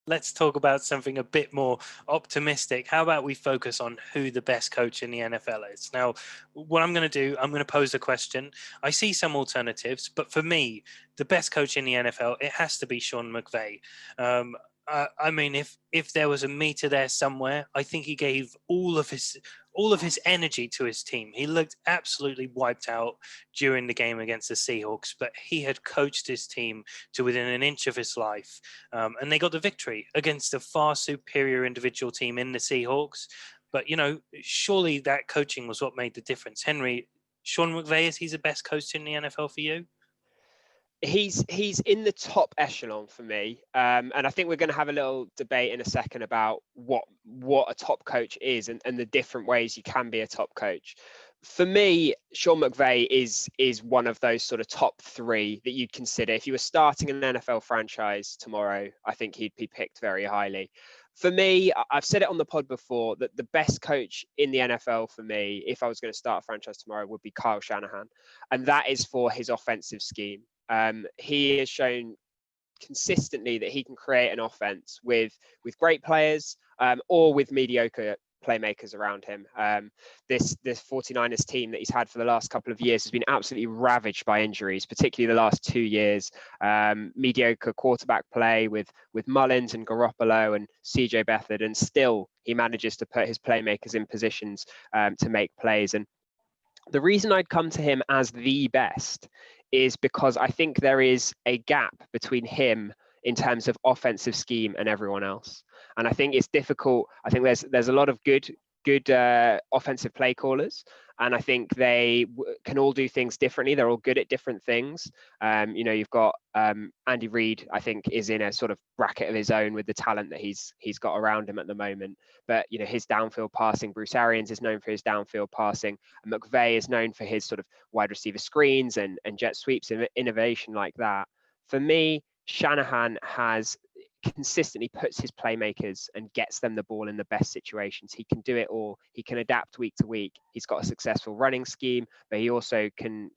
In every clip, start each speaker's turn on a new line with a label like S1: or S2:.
S1: let's talk about something a bit more optimistic. How about we focus on who the best coach in the NFL is? Now, what I'm going to do, I'm going to pose a question. I see some alternatives, but for me, the best coach in the NFL, it has to be Sean McVay. I mean, if there was a meter there somewhere, I think he gave all of his energy to his team. He looked absolutely wiped out during the game against the Seahawks, but he had coached his team to within an inch of his life, and they got the victory against a far superior individual team in the Seahawks. But surely that coaching was what made the difference. Henry, Sean McVay, is he the best coach in the NFL for you?
S2: He's in the top echelon for me, and I think we're going to have a little debate in a second about what a top coach is, and the different ways you can be a top coach. For me, Sean McVay is one of those sort of top three that you'd consider. If you were starting an NFL franchise tomorrow, I think he'd be picked very highly. For me, I've said it on the pod before that the best coach in the NFL for me, if I was going to start a franchise tomorrow, would be Kyle Shanahan, and that is for his offensive scheme. He has shown consistently that he can create an offense with great players, or with mediocre playmakers around him. This 49ers team that he's had for the last couple of years has been absolutely ravaged by injuries, particularly the last 2 years. Mediocre quarterback play with Mullins and Garoppolo and CJ Beathard, and still he manages to put his playmakers in positions to make plays. And the reason I'd come to him as the best is because I think there is a gap between him in terms of offensive scheme and everyone else. And I think it's difficult. I think there's a lot of good offensive play callers, and I think they can all do things differently. They're all good at different things. You've got Andy Reid, I think, is in a sort of bracket of his own with the talent that he's got around him at the moment. But his downfield passing, Bruce Arians is known for his downfield passing, and McVay is known for his sort of wide receiver screens and jet sweeps and innovation like that. For me, Shanahan has consistently puts his playmakers and gets them the ball in the best situations. He can do it all. He can adapt week to week. He's got a successful running scheme, but he also can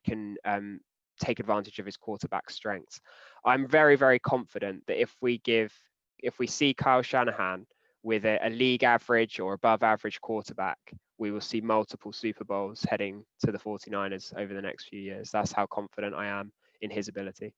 S2: take advantage of his quarterback strengths. I'm very, very confident that if we see Kyle Shanahan with a league average or above average quarterback, we will see multiple Super Bowls heading to the 49ers over the next few years. That's how confident I am in his ability.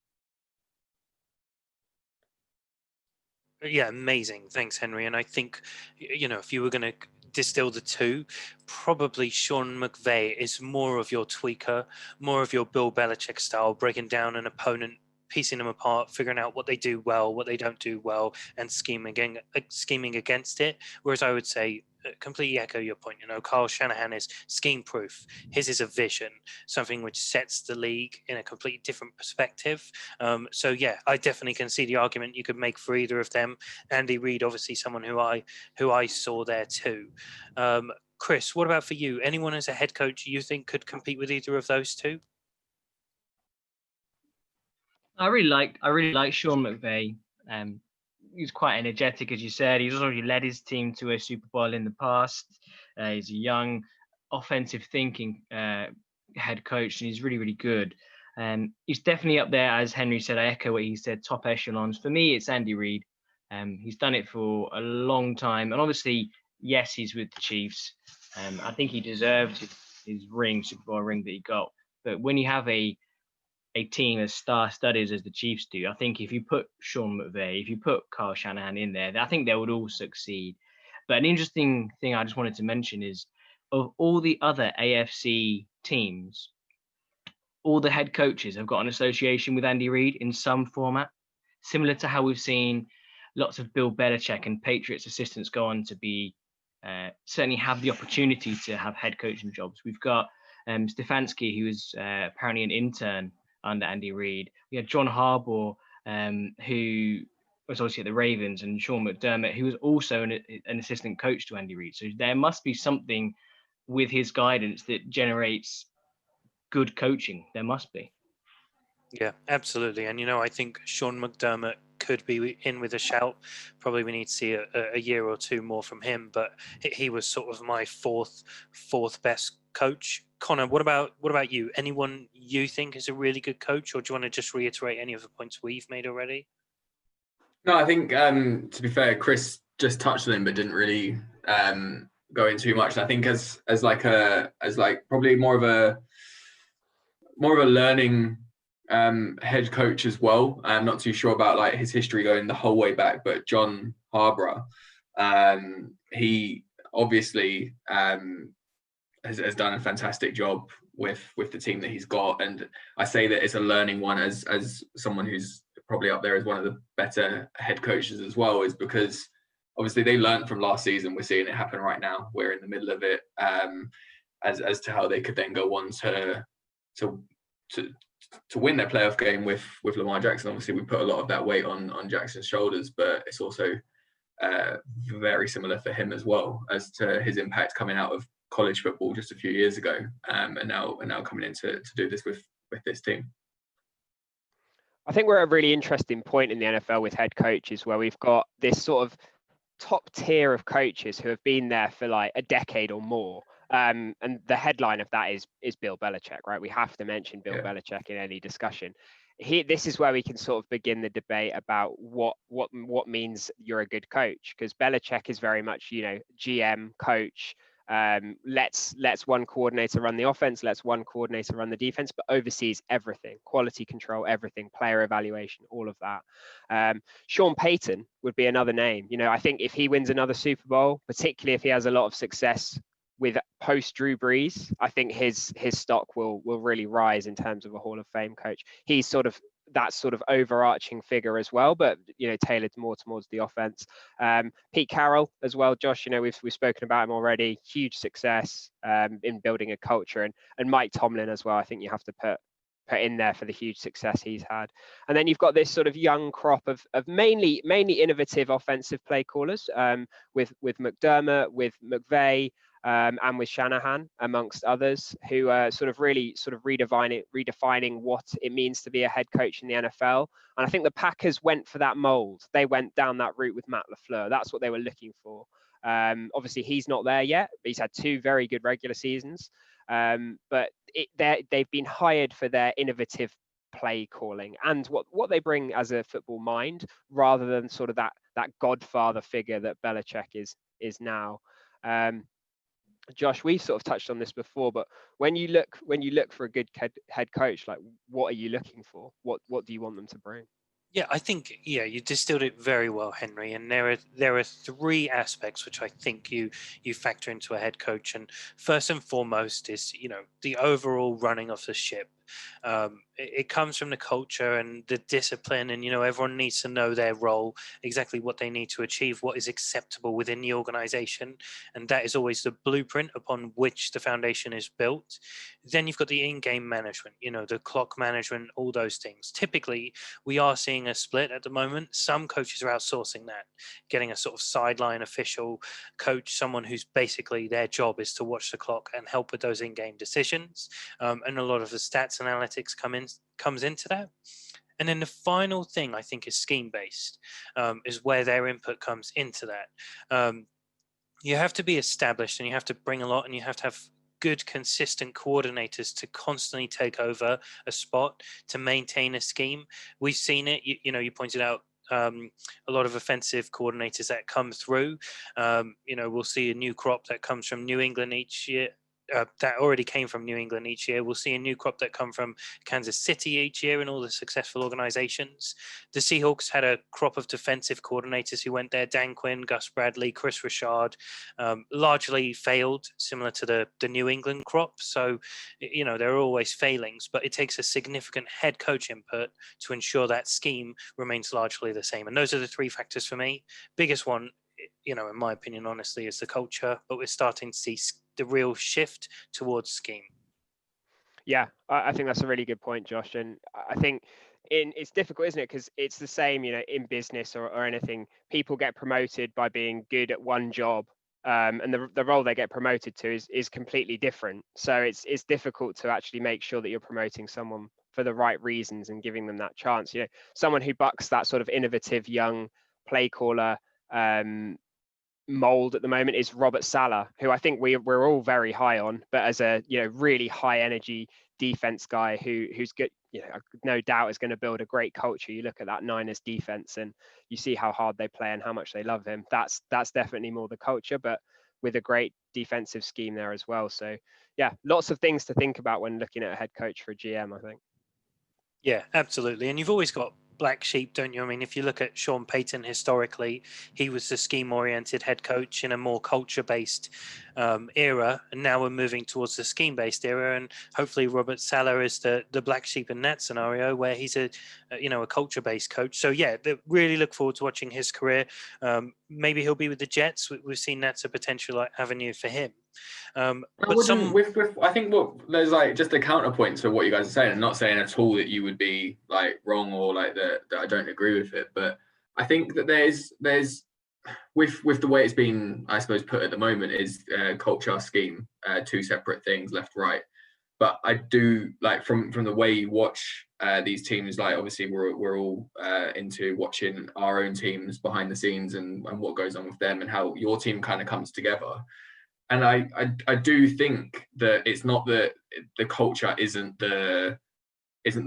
S1: Yeah, amazing. Thanks, Henry. And I think, if you were going to distill the two, probably Sean McVay is more of your tweaker, more of your Bill Belichick style, breaking down an opponent, piecing them apart, figuring out what they do well, what they don't do well, and scheming against it. Whereas I would say, completely echo your point. Kyle Shanahan is scheme proof. His is a vision, something which sets the league in a completely different perspective. So yeah, I definitely can see the argument you could make for either of them. Andy Reid, obviously someone who I saw there too. Chris, what about for you? Anyone as a head coach you think could compete with either of those two?
S3: I really like Sean McVay. He's quite energetic, as you said. He's already led his team to a Super Bowl in the past. He's a young, offensive thinking head coach, and he's really, really good. He's definitely up there, as Henry said. I echo what he said. Top echelons. For me, it's Andy Reid. He's done it for a long time, and obviously, yes, he's with the Chiefs. I think he deserved his Super Bowl ring that he got. But when you have a team as star-studded as the Chiefs do, I think if you put Sean McVay, if you put Kyle Shanahan in there, I think they would all succeed. But an interesting thing I just wanted to mention is, of all the other AFC teams, all the head coaches have got an association with Andy Reid in some format, similar to how we've seen lots of Bill Belichick and Patriots assistants go on to be certainly have the opportunity to have head coaching jobs. We've got Stefanski, who is apparently an intern under Andy Reid. We had John Harbaugh, who was obviously at the Ravens, and Sean McDermott, who was also an assistant coach to Andy Reid. So there must be something with his guidance that generates good coaching. There must be.
S1: Yeah, absolutely. And, I think Sean McDermott could be in with a shout. Probably we need to see a year or two more from him, but he was sort of my fourth best coach. Connor, what about you? Anyone you think is a really good coach, or do you want to just reiterate any of the points we've made already?
S4: No, I think to be fair, Chris just touched on him, but didn't really go into too much. And I think as probably more of a learning head coach as well. I'm not too sure about like his history going the whole way back, but John Harborough, he obviously has done a fantastic job with the team that he's got, and I say that it's a learning one as someone who's probably up there as one of the better head coaches as well, is because obviously they learned from last season. We're seeing it happen right now. We're in the middle of it, as to how they could then go on to win their playoff game with Lamar Jackson. Obviously, we put a lot of that weight on Jackson's shoulders, but it's also very similar for him as well as to his impact coming out of college football just a few years ago, and now coming in to do this with this team.
S2: I think we're at a really interesting point in the NFL with head coaches, where we've got this sort of top tier of coaches who have been there for like a decade or more. And the headline of that is Bill Belichick, right? We have to mention Bill Belichick in any discussion. This is where we can sort of begin the debate about what means you're a good coach, because Belichick is very much, GM, coach. Let's one coordinator run the offense, let's one coordinator run the defense, but oversees everything, quality control, everything, player evaluation, all of that. Sean Payton would be another name. I think if he wins another Super Bowl, particularly if he has a lot of success with post Drew Brees, I think his stock will really rise in terms of a Hall of Fame coach. He's sort of that sort of overarching figure as well, but tailored more towards the offense. Pete Carroll as well, Josh. We've spoken about him already. Huge success in building a culture, and Mike Tomlin as well. I think you have to put in there for the huge success he's had. And then you've got this sort of young crop of mainly innovative offensive play callers, with McDermott, with McVay, and with Shanahan, amongst others, who are sort of redefining what it means to be a head coach in the NFL. And I think the Packers went for that mold. They went down that route with Matt LaFleur. That's what they were looking for. Obviously, he's not there yet. He's had 2 very good regular seasons, but they've been hired for their innovative play calling and what they bring as a football mind, rather than sort of that godfather figure that Belichick is now. Josh, we've sort of touched on this before, but when you look for a good head coach, like what are you looking for? What do you want them to bring?
S1: Yeah, I think you distilled it very well, Henry. And there are 3 aspects which I think you factor into a head coach. And first and foremost is the overall running of the ship. It comes from the culture and the discipline, and everyone needs to know their role, exactly what they need to achieve, what is acceptable within the organization, and that is always the blueprint upon which the foundation is built. Then you've got the in-game management, the clock management, all those things. Typically, we are seeing a split at the moment. Some coaches are outsourcing that, getting a sort of sideline official coach, someone who's basically their job is to watch the clock and help with those in-game decisions, and a lot of the stats analytics comes into that. And then the final thing I think is scheme based, is where their input comes into that. You have to be established, and you have to bring a lot, and you have to have good, consistent coordinators to constantly take over a spot to maintain a scheme. We've seen it. You pointed out a lot of offensive coordinators that come through. We'll see a new crop that comes from New England each year. That already came from New England each year. We'll see a new crop that come from Kansas City each year in all the successful organizations. The Seahawks had a crop of defensive coordinators who went there: Dan Quinn, Gus Bradley, Chris Richard, largely failed, similar to the New England crop. So, there are always failings, but it takes a significant head coach input to ensure that scheme remains largely the same. And those are the 3 factors for me. Biggest one, in my opinion, honestly, is the culture, but we're starting to see the real shift towards scheme.
S2: Yeah, I think that's a really good point, Josh. And I think it's difficult, isn't it? Because it's the same, in business or anything. People get promoted by being good at one job, and the role they get promoted to is completely different. So it's difficult to actually make sure that you're promoting someone for the right reasons and giving them that chance. Someone who bucks that sort of innovative young play caller mold at the moment is Robert Saleh, who I think we're all very high on, but as a really high energy defense guy who's no doubt is going to build a great culture. You look at that Niners defense and you see how hard they play and how much they love him. That's definitely more the culture, but with a great defensive scheme there as well. So yeah, lots of things to think about when looking at a head coach for a GM, I think.
S1: Yeah, absolutely. And you've always got black sheep, don't you? I mean, if you look at Sean Payton historically, he was the scheme-oriented head coach in a more culture-based era, and now we're moving towards the scheme-based era. And hopefully, Robert Saleh is the black sheep in that scenario, where he's a culture-based coach. So yeah, really look forward to watching his career. Maybe he'll be with the Jets. We've seen that's a potential avenue for him.
S4: I think there's like just a counterpoint to what you guys are saying. I'm not saying at all that you would be like wrong or like that I don't agree with it, but I think that there's with the way it's been, I suppose, put at the moment is culture, scheme, two separate things, left, right. But I do like from the way you watch these teams, like obviously we're all into watching our own teams behind the scenes and what goes on with them and how your team kind of comes together. And I do think that it's not that the culture isn't the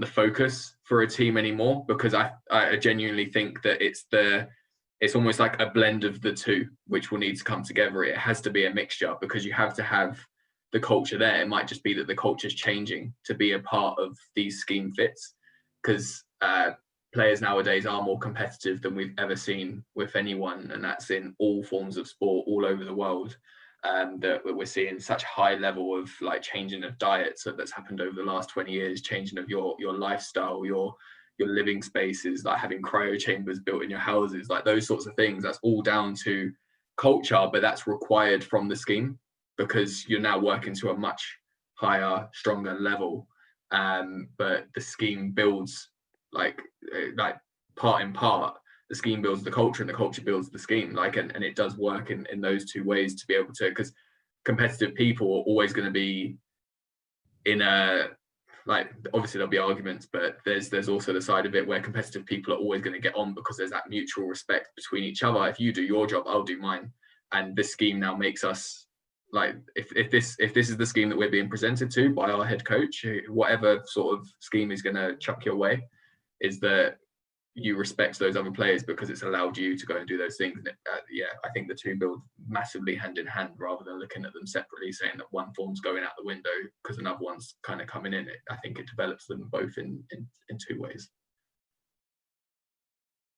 S4: focus for a team anymore, because I genuinely think that it's almost like a blend of the two, which will need to come together. It has to be a mixture because you have to have the culture there. It might just be that the culture is changing to be a part of these scheme fits, because players nowadays are more competitive than we've ever seen with anyone, and that's in all forms of sport all over the world. That we're seeing such high level of like changing of diets that's happened over the last 20 years, changing of your lifestyle, your living spaces, like having cryo chambers built in your houses, like those sorts of things. That's all down to culture, but that's required from the scheme because you're now working to a much higher, stronger level. But the scheme builds like part in part. The scheme builds the culture and the culture builds the scheme, like, and it does work in those two ways to be able to, because competitive people are always going to be in a, like, obviously there'll be arguments, but there's also the side of it where competitive people are always going to get on because there's that mutual respect between each other. If you do your job, I'll do mine. And this scheme now makes us like, if this is the scheme that we're being presented to by our head coach, whatever sort of scheme is going to chuck your way, is that you respect those other players because it's allowed you to go and do those things. And I think the two build massively hand in hand rather than looking at them separately, saying that one form's going out the window because another one's kind of coming in. I think it develops them both in two ways.